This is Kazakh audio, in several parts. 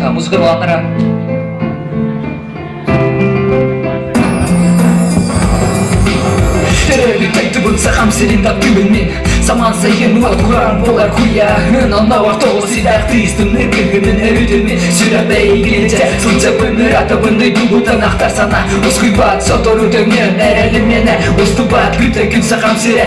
музыка балалара. Тайтып сахам серин таптым мен саман сайын ват куран болар куя анна вартол сидак тыстым ныкыгын эрүдүм сүрөп бейгилже сунча быныр атабынды дугутан актарсана ускуйбат сотору төмнөн эрелим мене устубат күтө күн сахам сире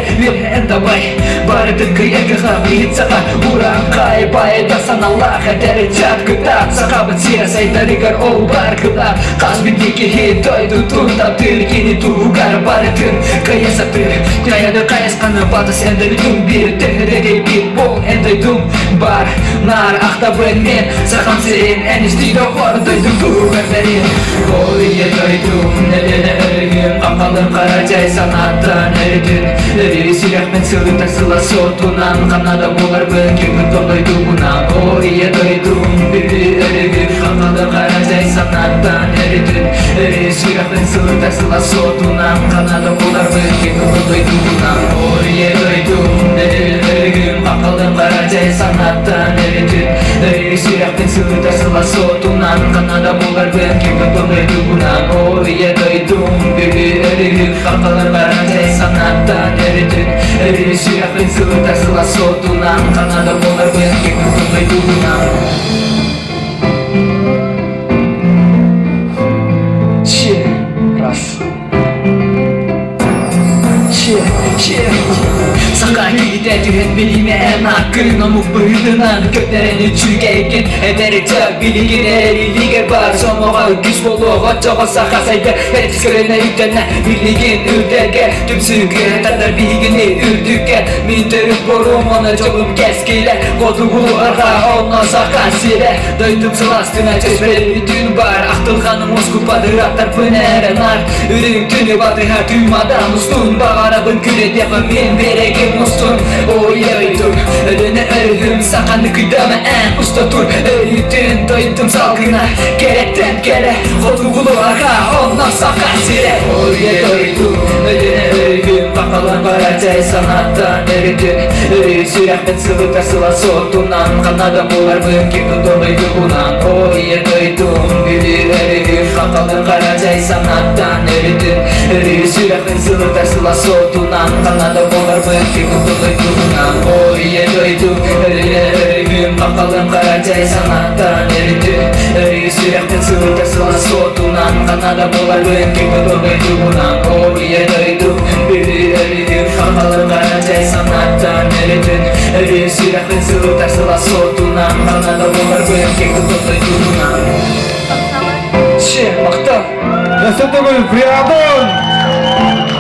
энтабай бардын кыягыга бийцага уран кай байда саналах этери чат кыта сахабын сире сайтарыгар ол баркыла казбидики хит тойду тунтап тыркини тугар барытын каясатыр каяды каясканы батыс эндердум бир тегереге бир бол эндейдум бар нар актабын мен сахам сирен энистиде хордойдум тугардерин ол иедойдум недене өргүм капалым кара жай санаттан эрдин эри сирек мен сырын таксыла сотунан канада болар бөлкүмүн тондойдумунан ол иедойдум бири өргүм капалым кара жай санаттан эрдин эри сирек мен сырын таксыла сотунан канада болар бөлкүмүн тондойдумунан ол иедойдум эргүм капалым кара жай санаттан эрдин эри сирек мен сырын таксыла сотунан канада болар бөлкүмүн тондойдумунан ол иедойдум бири өргүм капалым кара жай санаттан эрдин эри сирек мен сырын таксыла сотунан канада болар бөлкүмүн тондойдумунан раз Сака киде түген билиме энакын омук быйдынан көтерени чүгейген эдерече билигин эрилиге бар сомого күч болуго жого сака сайды этискерене үтене билигин үрдерге түмсүгү тадар билигини үрдүкке минтерип борумона жолум кескиле кодугу арга онно сака сире дойдум сыластына чөчпери бүтүн бар актылганым оскупады аттар пынеренар үрүң түнү батыга түймадан устун багарабын күрө деп мен берегим устун ойойдум өдөнө өргүм саканы кыйдама эн уста тур өйтүн дойдум салгына керектен келе кодугулу арга онно сака сире ойойдум өдөнө өргүм капалам бара жай санаттан эрдин эри сирек мен сылы тасыла сотунан канада болар бөлкүмүн тондойдумунан ойойдум бири өргүм капалам бара жай санаттан эрдин эри сирек мен сылы тасыла сотунан канада болар бөлкүмүн тондойдумунан ойойдум өргүм капалым кара жай санаттан эрдин эри сирек мен сылы тасыла сотунан канада болар бөлкүмүн тондойдумунан ойойдум бири өргүм капалым кара жай санаттан эрдин эри сирек мен сылы тасыла сотунан канада болар бөлкүмүн тондойдумунан мактап Приятно!